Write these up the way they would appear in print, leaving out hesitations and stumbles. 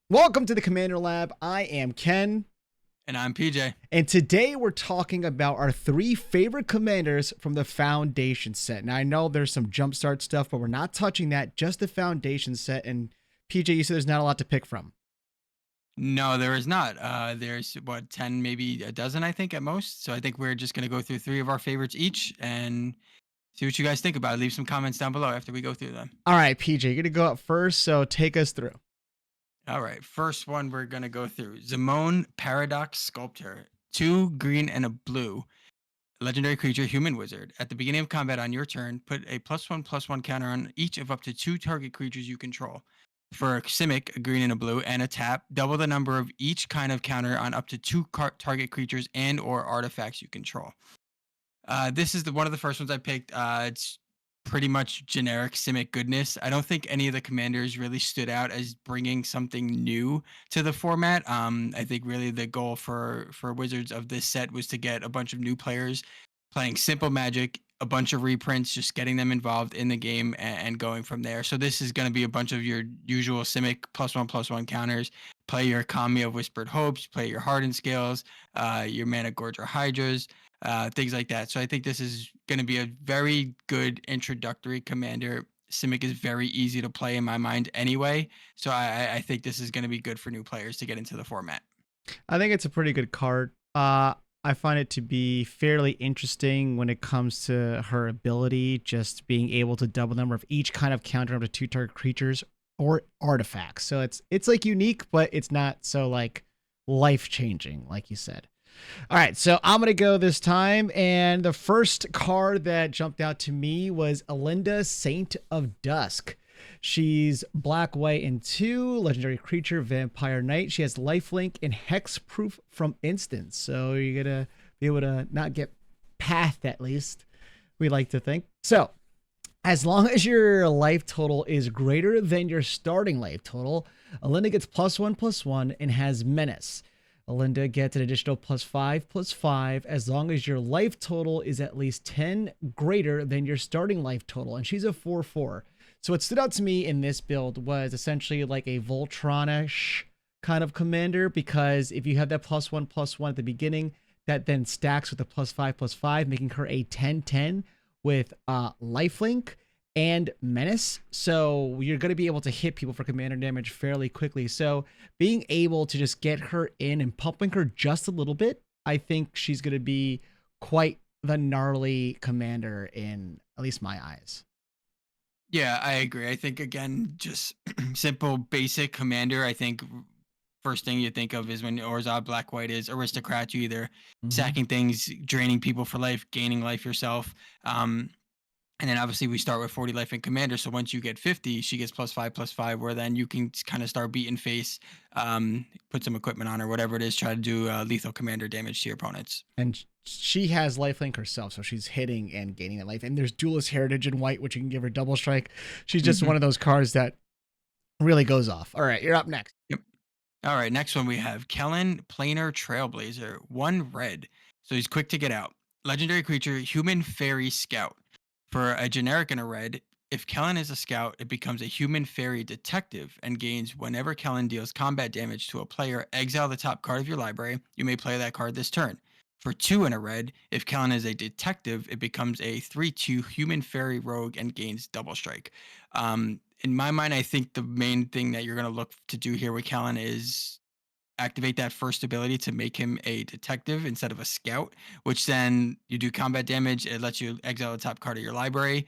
Welcome to the Commander Lab. I am Ken, And I'm PJ. and today we're talking about our three favorite commanders from the Foundation set. Now, I know there's some Jumpstart stuff, but we're not touching that, just the Foundation set. And PJ, you said there's not a lot to pick from. No, there is not. There's what, 10, maybe a dozen, I think, at most. So I think we're just going to go through three of our favorites each and see what you guys think about it. Leave some comments down below after we go through them. All right, PJ, you're going to go up first, so take us through. All right. First one we're going to go through Zimone Paradox Sculptor. 2 green and a blue. Legendary creature, human wizard. At the beginning of combat on your turn, put a +1/+1 counter on each of up to 2 target creatures you control. For a Simic, a green and a blue, and a tap, double the number of each kind of counter on up to 2 target creatures and or artifacts you control. This is one of the first ones I picked. It's pretty much generic Simic goodness. I don't think any of the commanders really stood out as bringing something new to the format. I think really the goal for Wizards of this set was to get a bunch of new players playing simple Magic, a bunch of reprints, just getting them involved in the game and going from there. So this is going to be a bunch of your usual Simic +1/+1 counters. Play your Kami of Whispered Hopes, play your Hardened Scales, your Mana Gorger Hydras, things like that. So I think this is going to be a very good introductory commander. Simic is very easy to play in my mind anyway. So I think this is going to be good for new players to get into the format. I think it's a pretty good card. I find it to be fairly interesting when it comes to her ability, just being able to double the number of each kind of counter up to 2 target creatures or artifacts. So it's like unique, but it's not so like life changing, like you said. All right, so I'm gonna go this time, and the first card that jumped out to me was Alinda, Saint of Dusk. She's black, white, and 2 legendary creature, vampire knight. She has lifelink and hexproof from instance, so you're gonna be able to not get pathed, at least we like to think. So as long as your life total is greater than your starting life total, Alinda gets +1/+1 and has menace. Alinda gets an additional +5/+5 as long as your life total is at least 10 greater than your starting life total. And she's a 4/4. So what stood out to me in this build was essentially like a Voltron-ish kind of commander, because if you have that +1/+1 at the beginning, that then stacks with a +5/+5, making her a 10/10 with lifelink and menace. So you're going to be able to hit people for commander damage fairly quickly. So being able to just get her in and pumping her just a little bit, I think she's going to be quite the gnarly commander in at least my eyes. Yeah, I agree. I think, again, just simple, basic commander. I think first thing you think of is when Orzhov Black White is aristocrat. You either sacking things, draining people for life, gaining life yourself. And then obviously we start with 40 life in commander. So once you get 50, she gets +5/+5, where then you can kind of start beating face, put some equipment on her, whatever it is, try to do lethal commander damage to your opponents. And she has lifelink herself, so she's hitting and gaining that life. And there's Duelist Heritage in white, which you can give her double strike. She's just one of those cards that really goes off. All right, you're up next. Yep. All right, next one we have Kellen, Planar Trailblazer, 1 red. So he's quick to get out. Legendary creature, human fairy scout. For a generic and a red, if Kellen is a scout, it becomes a human fairy detective and gains whenever Kellen deals combat damage to a player, exile the top card of your library. You may play that card this turn. For 2 and a red, if Kellen is a detective, it becomes a 3/2 human fairy rogue and gains double strike. In my mind, I think the main thing that you're going to look to do here with Kellen is activate that first ability to make him a detective instead of a scout, which then you do combat damage. It lets you exile the top card of your library.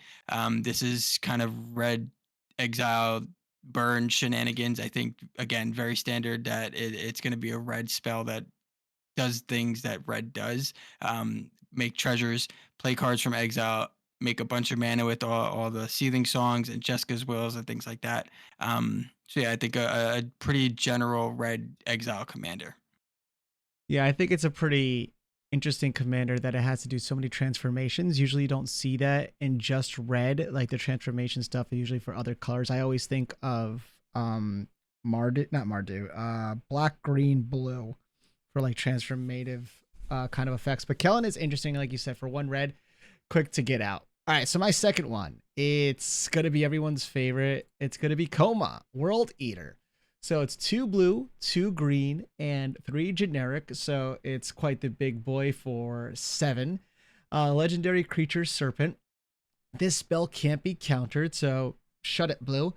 This is kind of red exile burn shenanigans. I think, again, very standard that it's going to be a red spell that does things that red does. Make treasures, play cards from exile, make a bunch of mana with all the Seething Songs and Jessica's Wills and things like that. So yeah, I think a pretty general red exile commander. Yeah, I think it's a pretty interesting commander that it has to do so many transformations. Usually you don't see that in just red. Like the transformation stuff is usually for other colors. I always think of black, green, blue for like transformative kind of effects. But Kellen is interesting, like you said, for 1 red, quick to get out. All right, so my second one, it's going to be everyone's favorite. It's going to be Koma, World Eater. So it's 2 blue, 2 green, and 3 generic. So it's quite the big boy for 7. Legendary creature Serpent. This spell can't be countered, so shut it, blue.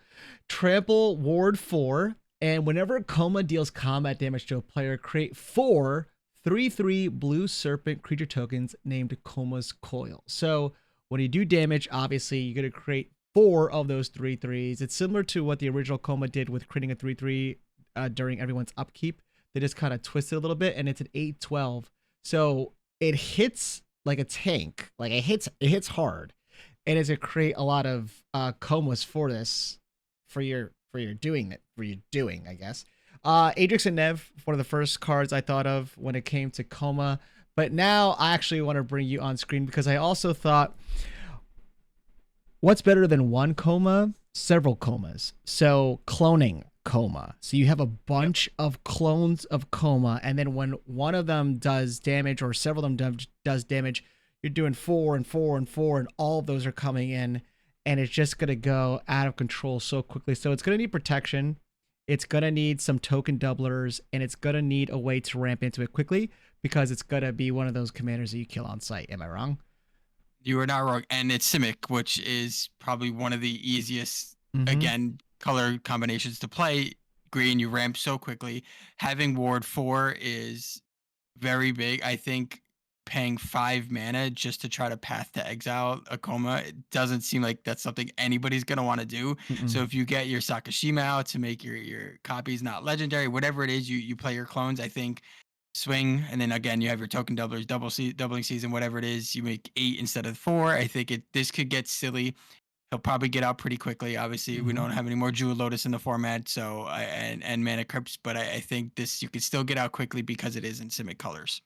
Trample Ward 4, and whenever Coma deals combat damage to a player, create 4 3/3 blue serpent creature tokens named Coma's Coil. So when you do damage, obviously you're going to create 4 of those 3/3s. It's similar to what the original Coma did with creating a 3/3 during everyone's upkeep. They just kind of twisted a little bit, and it's an 8/12. So it hits like a tank. Like it hits hard, and it's gonna create a lot of comas for this for your doing, I guess. Adrix and Nev, one of the first cards I thought of when it came to coma, but now I actually want to bring you on screen because I also thought, what's better than one coma? Several comas. So cloning coma. So you have a Yep. bunch of clones of coma, and then when one of them does damage or several of them does damage, you're doing 4 and 4 and 4, and all of those are coming in, and it's just gonna go out of control so quickly. So it's gonna need protection. It's gonna need some token doublers, and it's gonna need a way to ramp into it quickly because it's gonna be one of those commanders that you kill on sight. Am I wrong? You are not wrong. And it's Simic, which is probably one of the easiest, Mm-hmm. again, color combinations to play. Green, you ramp so quickly. Having Ward 4 is very big. I think paying 5 mana just to try to Path to Exile a Coma, it doesn't seem like that's something anybody's going to want to do. So Mm-mm. if you get your Sakashima out to make your copies not legendary, whatever it is, you play your clones, I think swing, and then again you have your token doublers, doubling season, whatever it is. You make 8 instead of 4. I think this could get silly. He'll probably get out pretty quickly. Obviously, we Mm-hmm. don't have any more Jewel Lotus in the format, and Mana Crypts, but I think this you could still get out quickly because it is in Simic colors.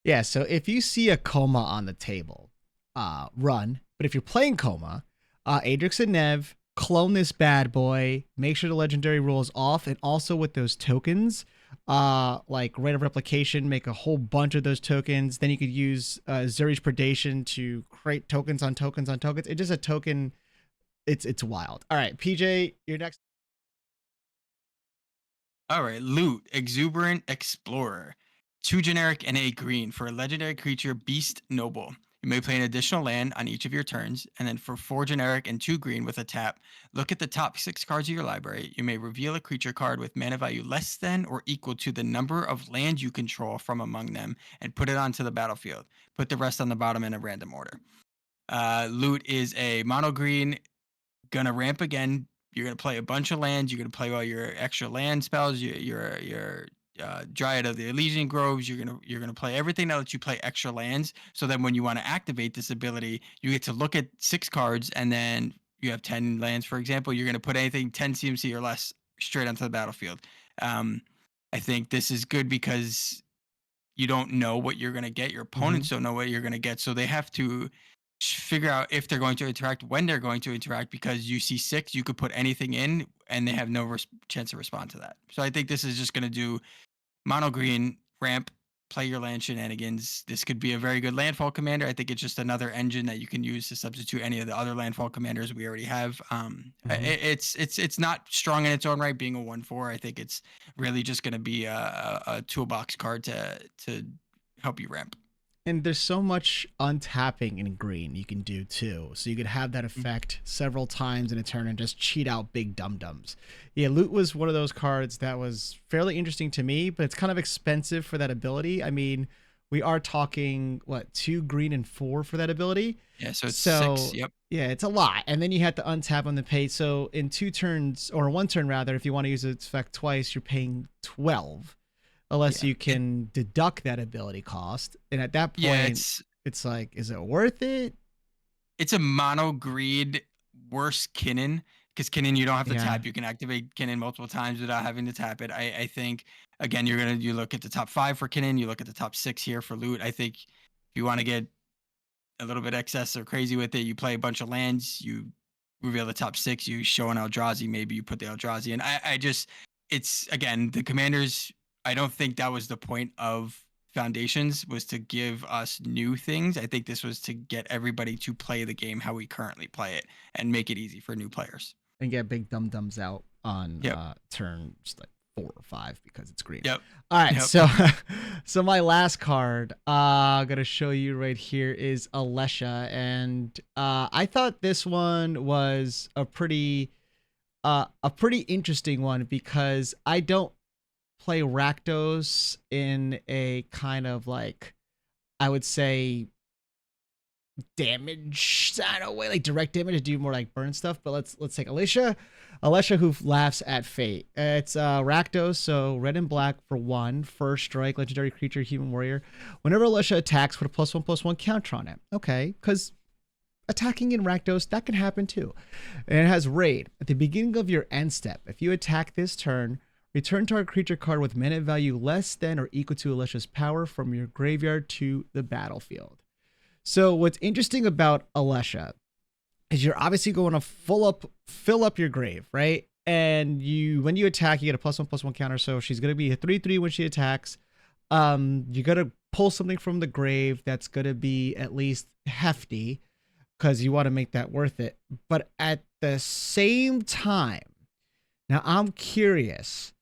Yeah, so if you see a coma on the table, run. But if you're playing coma, Adrix and Nev, clone this bad boy. Make sure the legendary rule is off, and also with those tokens, like rate of replication, make a whole bunch of those tokens. Then you could use Zuri's Predation to create tokens on tokens on tokens. It's just a token. It's wild. All right, PJ, you're next. All right, Loot, Exuberant Explorer. 2 generic and a green for a legendary creature, Beast Noble. You may play an additional land on each of your turns, and then for 4 generic and 2 green with a tap, look at the top 6 cards of your library. You may reveal a creature card with mana value less than or equal to the number of lands you control from among them and put it onto the battlefield. Put the rest on the bottom in a random order. Loot is a mono green, gonna ramp again. You're gonna play a bunch of lands. You're gonna play all your extra land spells. Your Dryad of the Elysian Groves. You're gonna play everything that lets you play extra lands. So then when you want to activate this ability, you get to look at 6 cards, and then you have 10 lands, for example. You're gonna put anything 10 CMC or less straight onto the battlefield. Um, I think this is good because you don't know what you're going to get. Your Mm-hmm. opponents don't know what you're going to get. So they have to figure out if they're going to interact, when they're going to interact, because you see 6, you could put anything in and they have no chance to respond to that. So I think this is just going to do mono green, ramp, play your land shenanigans. This could be a very good landfall commander. I think it's just another engine that you can use to substitute any of the other landfall commanders we already have. Mm-hmm. It's not strong in its own right, being a 1/4. I think it's really just going to be a toolbox card to help you ramp. And there's so much untapping in green you can do too. So you could have that effect several times in a turn and just cheat out big dum dums. Yeah, Loot was one of those cards that was fairly interesting to me, but it's kind of expensive for that ability. I mean, we are talking what, 2 green and 4 for that ability. Yeah, so it's 6. So Yep. yeah, it's a lot. And then you have to untap on the pay. So in 2 turns, or 1 turn rather, if you want to use its effect twice, you're paying 12 unless Yeah. you can deduct that ability cost. And at that Yeah, point, it's like, is it worth it? it's a mono greed worse Kinnan, because Kinnan you don't have to Yeah. tap. You can activate Kinnan multiple times without having to tap it. I think again you look at the top 5 for Kinnan, you look at the top 6 here for Loot. I think if you want to get a little bit excess or crazy with it, you play a bunch of lands, you reveal the top 6, you show an Eldrazi, maybe you put the Eldrazi in. I just, it's again the commanders. I don't think that was the point of Foundations, was to give us new things. I think this was to get everybody to play the game how we currently play it and make it easy for new players. And get big dum dums out on Yep. turns like 4 or 5 because it's green. Yep. All right, Yep. so so my last card I'm gonna show you right here is Alesha, and I thought this one was a pretty interesting one because I don't play Rakdos in a kind of like, I would say, damage I don't know, way, like direct damage to do more like burn stuff. But let's take Alesha who laughs at fate. It's Rakdos, so red and black for 1 first strike, legendary creature, human warrior. Whenever Alesha attacks, put a +1/+1 counter on it. Okay, because attacking in Rakdos, that can happen too. And it has raid. At the beginning of your end step, if you attack this turn, return target creature card with mana value less than or equal to Alesha's power from your graveyard to the battlefield. So what's interesting about Alesha is you're obviously going to fill up your grave, right? And when you attack, you get a +1/+1 counter. So she's going to be a 3/3 when she attacks. You got to pull something from the grave that's going to be at least hefty, because you want to make that worth it. But at the same time, now I'm curious.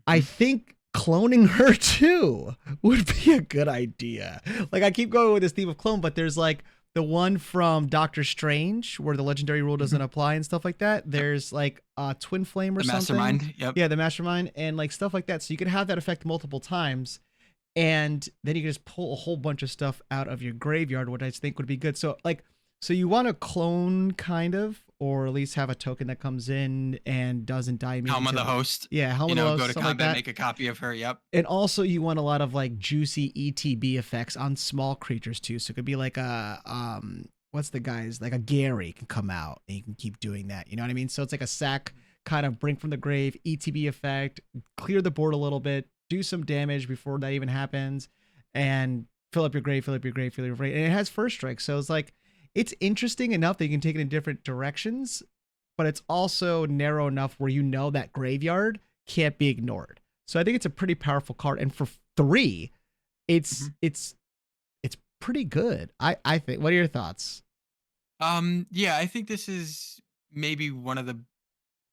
I think cloning her too would be a good idea. Like, I keep going with this theme of clone, but there's like the one from Doctor Strange where the legendary rule doesn't apply and stuff like that. There's like a Twin Flame or The something. Mastermind. Yep. Yeah, the Mastermind, and like stuff like that. So you can have that effect multiple times, and then you can just pull a whole bunch of stuff out of your graveyard, which I think would be good. So like, so you want to clone kind of, or at least have a token that comes in and doesn't die immediately. Helm of the Host. Yeah, Helm of the Host. Go to combat, like make a copy of her. Yep. And also you want a lot of like juicy ETB effects on small creatures too. So it could be like a what's the guys, like a Gary can come out and you can keep doing that. You know what I mean? So it's like a sack, kind of bring from the grave, ETB effect, clear the board a little bit, do some damage before that even happens, and fill up your grave, fill up your grave, fill up your grave. And it has first strike. So it's like, it's interesting enough that you can take it in different directions, but it's also narrow enough where you know that graveyard can't be ignored. So I think it's a pretty powerful card, and for 3, it's pretty good. I think. What are your thoughts? Yeah, I think this is maybe one of the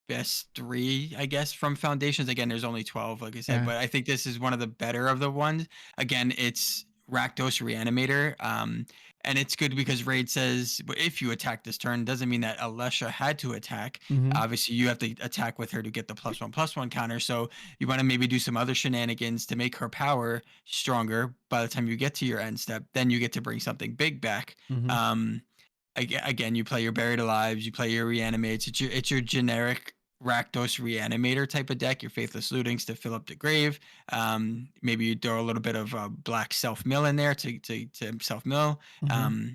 best 3, I guess, from Foundations. Again, there's only 12, like I said, Yeah. but I think this is one of the better of the ones. Again, it's Rakdos Reanimator. And it's good because Raid says if you attack this turn, doesn't mean that Alesha had to attack. Mm-hmm. Obviously, you have to attack with her to get the +1/+1 counter. So you want to maybe do some other shenanigans to make her power stronger. By the time you get to your end step, then you get to bring something big back. Mm-hmm. Again, you play your Buried Alives, you play your Reanimates. It's your generic Rakdos Reanimator type of deck. Your Faithless Lootings to fill up the grave. Maybe you throw a little bit of black self mill in there to self mill. Mm-hmm.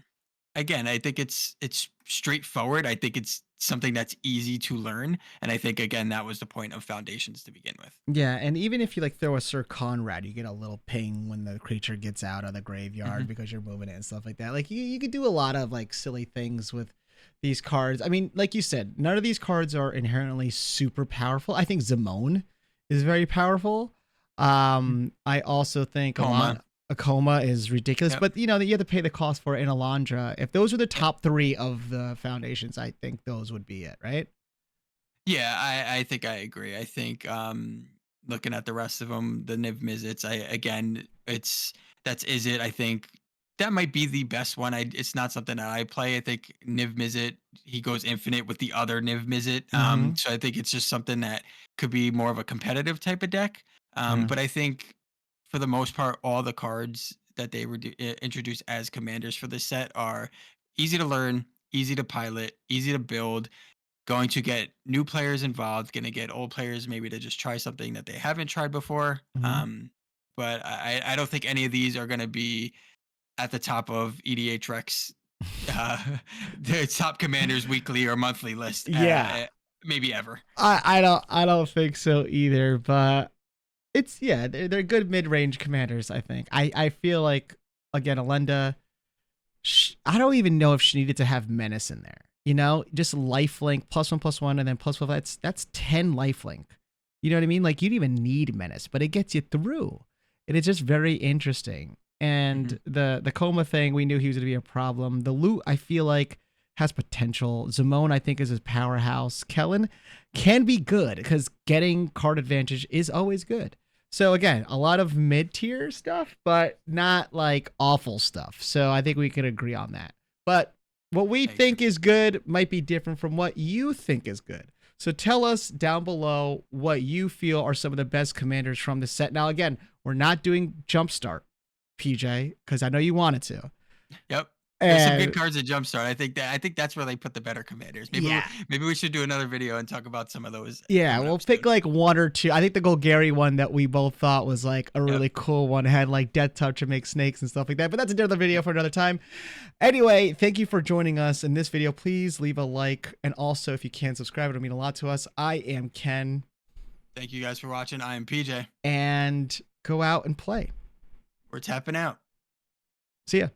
Again, I think it's straightforward. I think it's something that's easy to learn, and I think again that was the point of Foundations to begin with. Yeah, and even if you like throw a Sir Conrad, you get a little ping when the creature gets out of the graveyard because you're moving it and stuff like that. Like you could do a lot of like silly things with these cards. I mean, like you said, none of these cards are inherently super powerful. I think Zimone is very powerful. I also think a coma is ridiculous, but you know, you have to pay the cost for it in Alondra. If those were the top 3 of the Foundations, I think those would be it, right? Yeah, I think I agree. I think looking at the rest of them, the Niv Mizzets, that's Is It. I think that might be the best one. It's not something that I play. I think Niv Mizzet, he goes infinite with the other Niv Mizzet. So I think it's just something that could be more of a competitive type of deck. Yeah. But I think for the most part, all the cards that they introduce as commanders for this set are easy to learn, easy to pilot, easy to build, going to get new players involved, going to get old players maybe to just try something that they haven't tried before. Mhm. But I don't think any of these are going to be at the top of EDH Rex, uh, the top commanders weekly or monthly list. Yeah. Maybe ever. I don't think so either, but it's, yeah, they're good mid-range commanders, I think. I feel like, again, Alenda, I don't even know if she needed to have Menace in there. You know, just lifelink +1/+1 and then +1. That's 10 lifelink. You know what I mean? Like, you don't even need Menace, but it gets you through. And it's just very interesting. And the coma thing, we knew he was going to be a problem. The loot, I feel like has potential. Zimone, I think, is his powerhouse. Kellen can be good because getting card advantage is always good. So again, a lot of mid-tier stuff, but not like awful stuff. So I think we can agree on that. But what we think is good might be different from what you think is good. So tell us down below what you feel are some of the best commanders from the set. Now, again, we're not doing Jumpstart, PJ, because I know you wanted to. Yep. There's some good And cards at Jumpstart. I think that's where they put the better commanders. Maybe we should do another video and talk about some of those. Yeah, coming we'll up pick soon. like one or two. I think the Golgari one that we both thought was like a really Yep. cool one had like Death Touch to make snakes and stuff like that. But that's another video for another time. Anyway, thank you for joining us in this video. Please leave a like. And also, if you can subscribe, it'll mean a lot to us. I am Ken. Thank you guys for watching. I am PJ. And go out and play. We're tapping out. See ya.